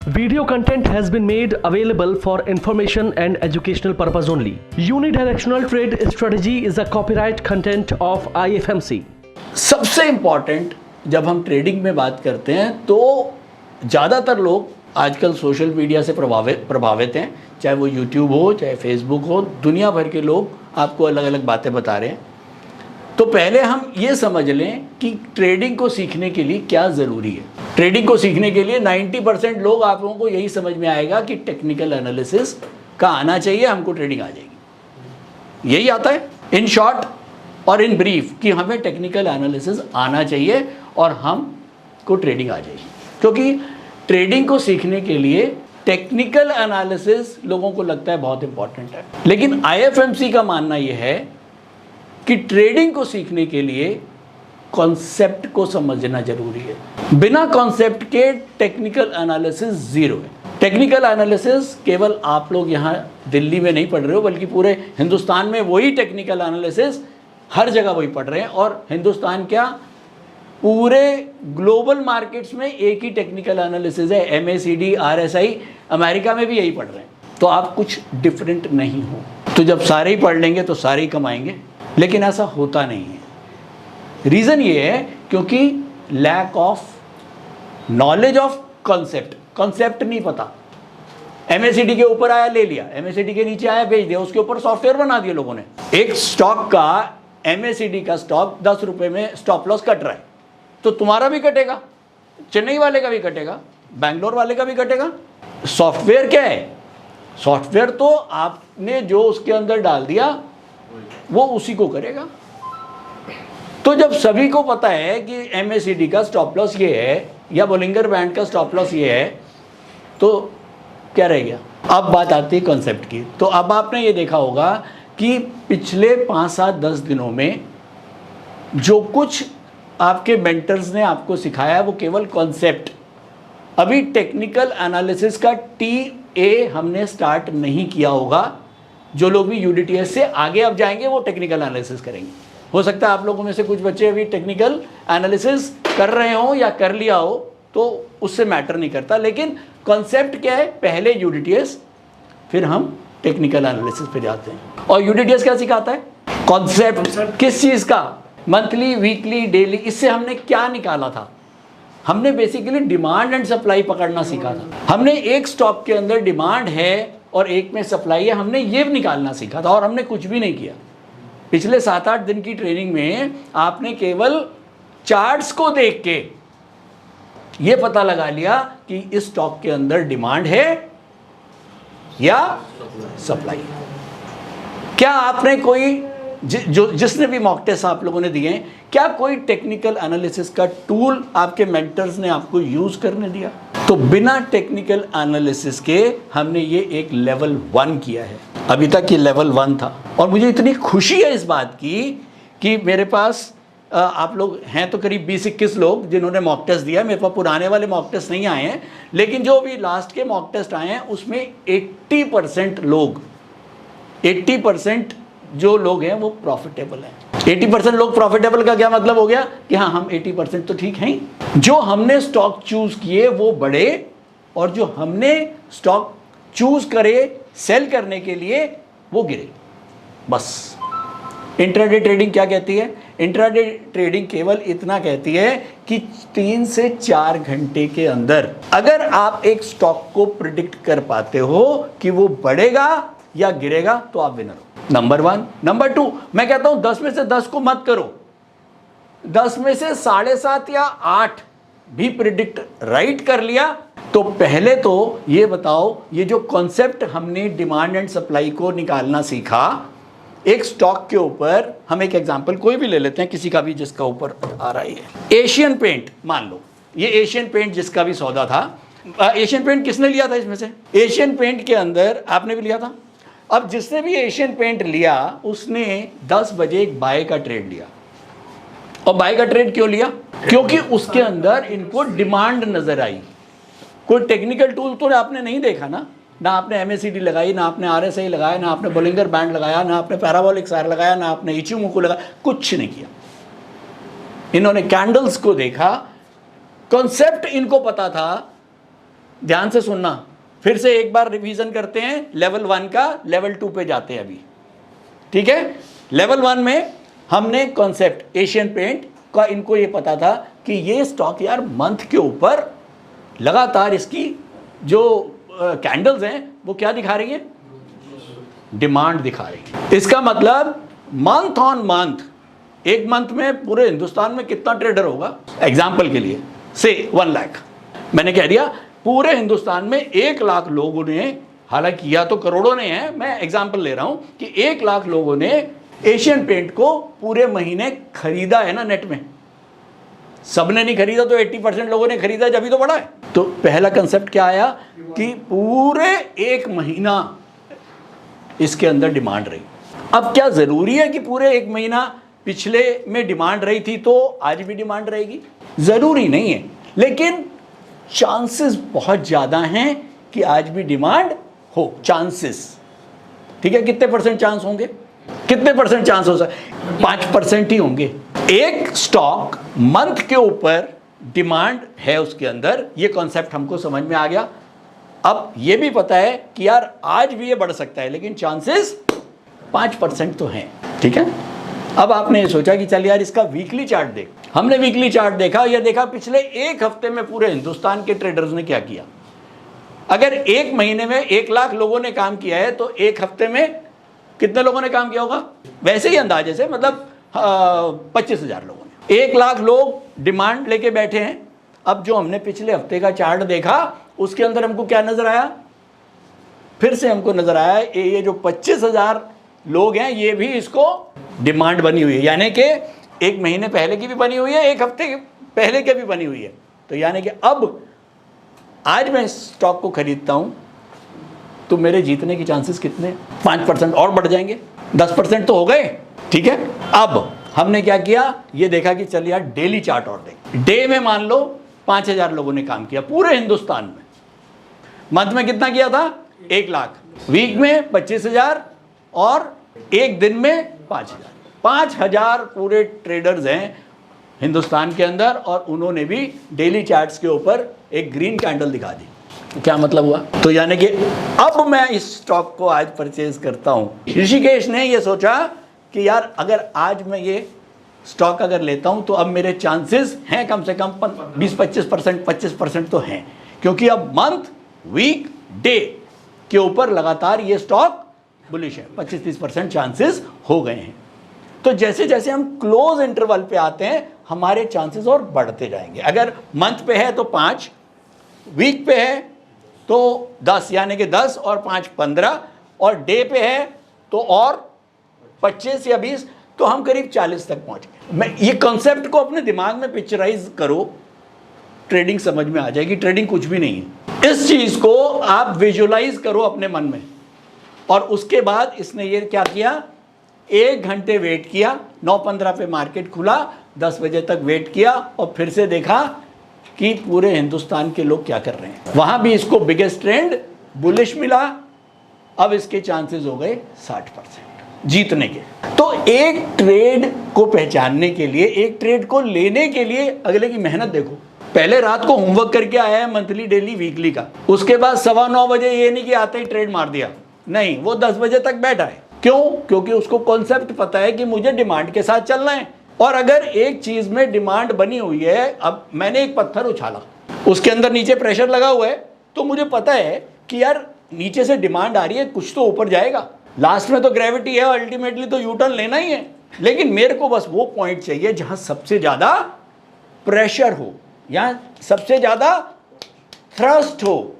Video content has been made available for information and educational purpose only. Unidirectional trade strategy is a copyright content of IFMC. सबसे important जब हम trading में बात करते हैं तो ज़्यादातर लोग आजकल सोशल मीडिया से प्रभावित हैं, चाहे वो यूट्यूब हो चाहे फेसबुक हो, दुनिया भर के लोग आपको अलग अलग बातें बता रहे हैं। तो पहले हम ये समझ लें कि ट्रेडिंग को सीखने के लिए क्या ज़रूरी है। ट्रेडिंग को सीखने के लिए 90% लोग आप लोगों को यही समझ में आएगा कि टेक्निकल एनालिसिस का आना चाहिए, हमको ट्रेडिंग आ जाएगी। यही आता है इन शॉर्ट और इन ब्रीफ कि हमें टेक्निकल एनालिसिस आना चाहिए और हमको ट्रेडिंग आ जाएगी। क्योंकि ट्रेडिंग को सीखने के लिए टेक्निकल एनालिसिस लोगों को लगता है बहुत इंपॉर्टेंट है, लेकिन IFMC का मानना यह है कि ट्रेडिंग को सीखने के लिए कॉन्सेप्ट को समझना जरूरी है। बिना कॉन्सेप्ट के टेक्निकल एनालिसिस जीरो है। टेक्निकल एनालिसिस केवल आप लोग यहाँ दिल्ली में नहीं पढ़ रहे हो, बल्कि पूरे हिंदुस्तान में वही टेक्निकल एनालिसिस हर जगह वही पढ़ रहे हैं। और हिंदुस्तान क्या, पूरे ग्लोबल मार्केट्स में एक ही टेक्निकल एनालिसिस है, MACD RSI, अमेरिका में भी यही पढ़ रहे हैं। तो आप कुछ डिफरेंट नहीं हो। तो जब सारे ही पढ़ लेंगे तो सारे ही कमाएंगे, लेकिन ऐसा होता नहीं है। रीज़न ये है क्योंकि lack of knowledge of concept नहीं पता। MACD के ऊपर आया ले लिया, MACD के नीचे आया बेच दिया, उसके ऊपर सॉफ्टवेयर बना दिया लोगों ने। एक स्टॉक का MACD का स्टॉक 10 रुपये में स्टॉप लॉस कट रहा है, तो तुम्हारा भी कटेगा, चेन्नई वाले का भी कटेगा, बैंगलोर वाले का भी कटेगा। सॉफ्टवेयर क्या है? सॉफ्टवेयर तो आपने जो उसके अंदर डाल दिया वो उसी को करेगा। तो जब सभी को पता है कि MACD का स्टॉप लॉस ये है या बोलिंगर बैंड का स्टॉप लॉस ये है, तो क्या रह गया? अब बात आती है कॉन्सेप्ट की। तो अब आपने ये देखा होगा कि पिछले 5, 7, 10 दिनों में जो कुछ आपके मेंटर्स ने आपको सिखाया वो केवल कॉन्सेप्ट। अभी टेक्निकल एनालिसिस का TA हमने स्टार्ट नहीं किया होगा। जो लोग भी UDTS से आगे अब जाएंगे वो टेक्निकल एनालिसिस करेंगे। हो सकता है आप लोगों में से कुछ बच्चे अभी टेक्निकल एनालिसिस कर रहे हो या कर लिया हो, तो उससे मैटर नहीं करता। लेकिन कॉन्सेप्ट क्या है? पहले UDTS, फिर हम टेक्निकल एनालिसिस पे जाते हैं। और UDTS क्या सिखाता है? कॉन्सेप्ट। किस चीज़ का? Monthly, weekly, daily. इससे हमने क्या निकाला था? हमने बेसिकली डिमांड एंड सप्लाई पकड़ना सीखा था। हमने एक स्टॉक के अंदर डिमांड है और एक में सप्लाई है, हमने ये निकालना सीखा था। और हमने कुछ भी नहीं किया। पिछले 7-8 दिन की ट्रेनिंग में आपने केवल चार्ट्स को देख के ये पता लगा लिया कि इस स्टॉक के अंदर डिमांड है या सप्लाई। क्या आपने कोई जिसने भी मॉक टेस्ट आप लोगों ने दिए, क्या कोई टेक्निकल एनालिसिस का टूल आपके मेंटर्स ने आपको यूज करने दिया? तो बिना टेक्निकल एनालिसिस के हमने ये एक लेवल 1 किया है। अभी तक ये लेवल 1 था। और मुझे इतनी खुशी है इस बात की कि मेरे पास आप लोग हैं तो करीब 20-21 लोग जिन्होंने मॉक टेस्ट दिया। मेरे पास पुराने वाले मॉक टेस्ट नहीं आए हैं, लेकिन जो भी लास्ट के मॉक टेस्ट आए हैं उसमें 80% जो लोग हैं वो प्रॉफिटेबल हैं। 80% लोग प्रॉफिटेबल का क्या मतलब हो गया कि हाँ, हम 80% तो ठीक हैं। जो हमने स्टॉक चूज किए वो बढ़े, और जो हमने स्टॉक चूज करे सेल करने के लिए वो गिरे। बस इंट्राडे ट्रेडिंग क्या कहती है? इंट्राडे ट्रेडिंग केवल इतना कहती है कि 3 से 4 घंटे के अंदर अगर आप एक स्टॉक को प्रिडिक्ट कर पाते हो कि वो बढ़ेगा या गिरेगा तो आप विनर हो। नंबर 1। नंबर 2, मैं कहता हूं 10 में से 10 को मत करो, 10 में से 7.5 या 8 भी प्रिडिक्ट राइट कर लिया। तो पहले तो ये बताओ, ये जो कॉन्सेप्ट हमने डिमांड एंड सप्लाई को निकालना सीखा एक स्टॉक के ऊपर, हम एक एग्जांपल कोई भी ले लेते हैं, किसी का भी जिसका ऊपर आ रहा है। एशियन पेंट मान लो, ये एशियन पेंट जिसका भी सौदा था। एशियन पेंट किसने लिया था इसमें से? एशियन पेंट के अंदर आपने भी लिया था। अब जिसने भी एशियन पेंट लिया उसने 10 बजे एक बाय का ट्रेड लिया। और बाय का ट्रेड क्यों लिया? क्योंकि उसके अंदर इनको डिमांड नजर आई। कोई टेक्निकल टूल तो आपने नहीं देखा ना आपने MACD लगाई, ना आपने RSI लगाया, ना आपने बोलिंगर बैंड लगाया, ना आपने पैराबोलिक सार लगाया, ना आपने इचिमोकू लगाया, कुछ नहीं किया। इन्होंने कैंडल्स को देखा, कॉन्सेप्ट इनको पता था, ध्यान से सुनना, फिर से एक बार रिवीजन करते हैं। लेवल 1 का लेवल 2 पे जाते हैं अभी, ठीक है। लेवल 1 में हमने कॉन्सेप्ट एशियन पेंट का, इनको ये पता था कि ये स्टॉक यार मंथ के ऊपर लगातार इसकी जो कैंडल्स हैं वो क्या दिखा रही है, डिमांड दिखा रही है। इसका मतलब मंथ ऑन मंथ, एक मंथ में पूरे हिंदुस्तान में कितना ट्रेडर होगा, एग्जाम्पल के लिए से 1 लाख, मैंने कह दिया पूरे हिंदुस्तान में 1 लाख लोगों ने, हालांकि या तो करोड़ों ने हैं, मैं एग्जाम्पल ले रहा हूं कि 1 लाख लोगों ने एशियन पेंट को पूरे महीने खरीदा है ना नेट में। सबने नहीं खरीदा तो 80% लोगों ने खरीदा, जब भी तो बढ़ा है। तो पहला कंसेप्ट क्या आया कि पूरे 1 महीना इसके अंदर डिमांड रही। अब क्या जरूरी है कि पूरे 1 महीना पिछले में डिमांड रही थी तो आज भी डिमांड रहेगी? जरूरी नहीं है, लेकिन चांसेस बहुत ज्यादा हैं कि आज भी डिमांड हो। चांसेस, ठीक है, कितने परसेंट चांस होंगे, कितने परसेंट चांस हो सकते? 5% ही होंगे। एक स्टॉक मंथ के ऊपर डिमांड है उसके अंदर, ये कॉन्सेप्ट हमको समझ में आ गया। अब ये भी पता है कि यार आज भी ये बढ़ सकता है, लेकिन चांसेस 5% तो हैं, ठीक है। अब आपने ये सोचा कि चल यार इसका वीकली चार्ट देख। हमने वीकली चार्ट देखा, यह देखा पिछले 1 हफ्ते में पूरे हिंदुस्तान के ट्रेडर्स ने क्या किया। अगर 1 महीने में 1 लाख लोगों ने काम किया है तो 1 हफ्ते में कितने लोगों ने काम किया होगा? वैसे ही अंदाजे से, मतलब 25,000 लोगों ने। 1 लाख लोग डिमांड लेके बैठे हैं। अब जो हमने पिछले हफ्ते का चार्ट देखा उसके अंदर हमको क्या नजर आया? फिर से हमको नजर आया ये जो 25,000 लोग हैं ये भी इसको डिमांड बनी हुई है, यानी कि 1 महीने पहले की भी बनी हुई है, 1 हफ्ते पहले की भी बनी हुई है। तो यानी कि अब आज मैं स्टॉक को खरीदता हूं तो मेरे जीतने की चांसेस कितने? 5% और बढ़ जाएंगे, 10% तो हो गए, ठीक है। अब हमने क्या किया, ये देखा कि चल यार डेली चार्ट और देख। डे में मान लो 5,000 लोगों ने काम किया पूरे हिंदुस्तान में। मंथ में कितना किया था? 1 लाख। वीक में 25,000 और एक दिन में 5,000। 5,000 पूरे ट्रेडर्स हैं हिंदुस्तान के अंदर और उन्होंने भी डेली चार्ट्स के ऊपर एक ग्रीन कैंडल दिखा दी। क्या मतलब हुआ? तो यानी कि अब मैं इस स्टॉक को आज परचेज करता हूं। ऋषिकेश ने ये सोचा कि यार अगर आज मैं ये स्टॉक अगर लेता हूं तो अब मेरे चांसेस हैं कम से कम 20-25%, 25% तो हैं, क्योंकि अब मंथ, वीक, डे के ऊपर लगातार ये स्टॉक बुलिश है। 25-30% चांसेस हो गए हैं। तो जैसे जैसे हम क्लोज इंटरवल पे आते हैं हमारे चांसेस और बढ़ते जाएंगे। अगर मंथ पे है तो 5, वीक पे है तो 10, यानी कि 10 और 5 15, और डे पे है तो और 25 या 20, तो हम करीब 40 तक पहुंच गए। मैं ये कॉन्सेप्ट को अपने दिमाग में पिक्चराइज करो, ट्रेडिंग समझ में आ जाएगी। ट्रेडिंग कुछ भी नहीं है, इस चीज को आप विजुअलाइज करो अपने मन में। और उसके बाद इसने ये क्या किया, 1 घंटे वेट किया, 9:15 पे मार्केट खुला, 10 बजे तक वेट किया और फिर से देखा कि पूरे हिंदुस्तान के लोग क्या कर रहे हैं। वहां भी इसको बिगेस्ट ट्रेंड बुलिश मिला। अब इसके चांसेस हो गए 60% जीतने के। तो एक ट्रेड को पहचानने के लिए, एक ट्रेड को लेने के लिए अगले की मेहनत देखो। पहले रात को होमवर्क करके आया है मंथली, डेली, वीकली का। उसके बाद 9:15 बजे ये नहीं कि आते ही ट्रेड मार दिया, नहीं, वो 10 बजे तक बैठा है। क्यों? क्योंकि उसको कॉन्सेप्ट पता है कि मुझे डिमांड के साथ चलना है। और अगर एक चीज में डिमांड बनी हुई है, अब मैंने एक पत्थर उछाला, उसके अंदर नीचे प्रेशर लगा हुआ है, तो मुझे पता है कि यार नीचे से डिमांड आ रही है, कुछ तो ऊपर जाएगा। लास्ट में तो ग्रेविटी है, अल्टीमेटली तो यूटर्न लेना ही है। लेकिन मेरे को बस वो पॉइंट चाहिए जहां सबसे ज्यादा प्रेशर हो, या सबसे ज्यादा थ्रस्ट हो,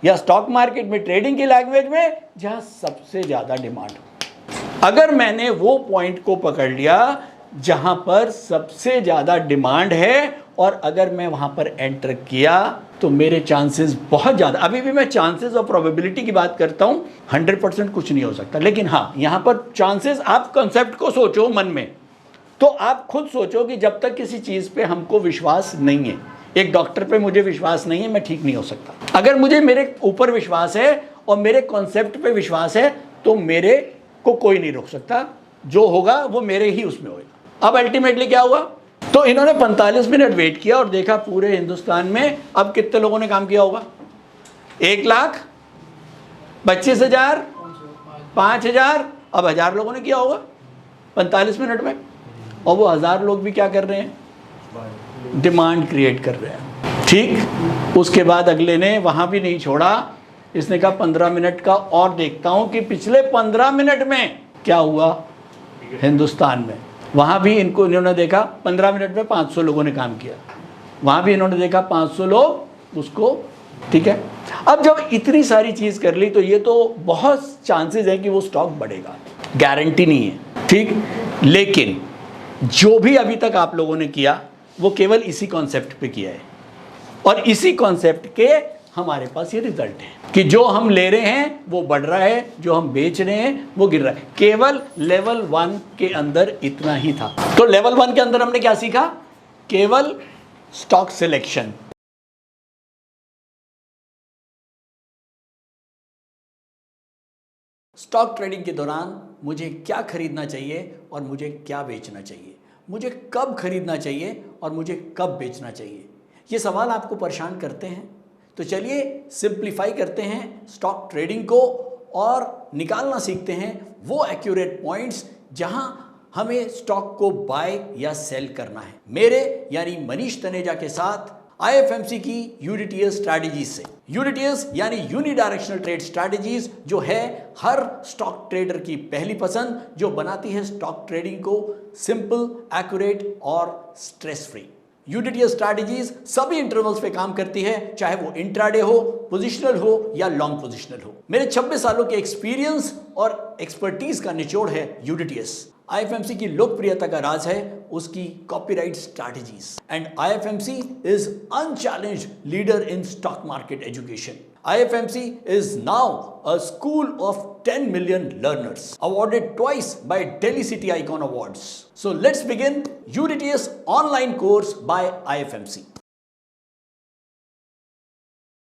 या स्टॉक मार्केट में ट्रेडिंग की लैंग्वेज में जहां सबसे ज्यादा डिमांड हो। अगर मैंने वो पॉइंट को पकड़ लिया जहां पर सबसे ज्यादा डिमांड है और अगर मैं वहां पर एंटर किया तो मेरे चांसेस बहुत ज्यादा, अभी भी मैं चांसेस और प्रोबेबिलिटी की बात करता हूं, 100% कुछ नहीं हो सकता, लेकिन हाँ यहां पर चांसेस, आप कंसेप्ट को सोचो मन में, तो आप खुद सोचो कि जब तक किसी चीज पे हमको विश्वास नहीं है, एक डॉक्टर पे मुझे विश्वास नहीं है, मैं ठीक नहीं हो सकता। अगर मुझे मेरे ऊपर विश्वास है और मेरे कॉन्सेप्ट पे विश्वास है तो मेरे को कोई नहीं रोक सकता, जो होगा वो मेरे ही उसमें होगा। अब अल्टीमेटली क्या हुआ, तो इन्होंने 45 मिनट वेट किया और देखा पूरे हिंदुस्तान में अब कितने लोगों ने काम किया होगा, 1,25,000, 5,000, अब 1,000 लोगों ने किया होगा 45 मिनट में, और वो 1,000 लोग भी क्या कर रहे हैं, डिमांड क्रिएट कर रहे हैं। ठीक, उसके बाद अगले ने वहाँ भी नहीं छोड़ा, इसने कहा 15 मिनट का और देखता हूँ कि पिछले 15 मिनट में क्या हुआ हिंदुस्तान में। वहाँ भी इन्होंने देखा 15 मिनट में 500 लोगों ने काम किया, वहाँ भी इन्होंने देखा 500 लोग उसको, ठीक है। अब जब इतनी सारी चीज़ कर ली तो ये तो बहुत चांसेस है कि वो स्टॉक बढ़ेगा, गारंटी नहीं है, ठीक। लेकिन जो भी अभी तक आप लोगों ने किया वो केवल इसी कॉन्सेप्ट पे किया है, और इसी कॉन्सेप्ट के हमारे पास ये रिजल्ट है कि जो हम ले रहे हैं वो बढ़ रहा है, जो हम बेच रहे हैं वो गिर रहा है। केवल लेवल 1 के अंदर इतना ही था। तो लेवल 1 के अंदर हमने क्या सीखा, केवल स्टॉक सिलेक्शन। स्टॉक ट्रेडिंग के दौरान मुझे क्या खरीदना चाहिए और मुझे क्या बेचना चाहिए, मुझे कब खरीदना चाहिए और मुझे कब बेचना चाहिए, ये सवाल आपको परेशान करते हैं। तो चलिए सिंप्लीफाई करते हैं स्टॉक ट्रेडिंग को और निकालना सीखते हैं वो एक्यूरेट पॉइंट्स जहां हमें स्टॉक को बाय या सेल करना है। मेरे यानी मनीष तनेजा के साथ IFMC की यूनिटीएस स्ट्रैटेजीज से। यूनिटीएस यानी यूनिडायरेक्शनल ट्रेड स्ट्रैटेजीज, जो है हर स्टॉक ट्रेडर की पहली पसंद, जो बनाती है स्टॉक ट्रेडिंग को सिंपल, एक्यूरेट और स्ट्रेस फ्री। यूनिटीएस स्ट्रैटेजीज सभी इंटरवल्स पे काम करती है, चाहे वो इंट्राडे हो, पोजिशनल हो या लॉन्ग पोजिशनल हो। मेरे 26 सालों के एक्सपीरियंस और एक्सपर्टीज का निचोड़ है यूनिटीएस। IFMC की लोकप्रियता का राज है उसकी copyright strategies, and IFMC is unchallenged leader in stock market education. IFMC is now a school of 10 million learners, awarded twice by Delhi City Icon Awards. So let's begin UDTS online course by IFMC.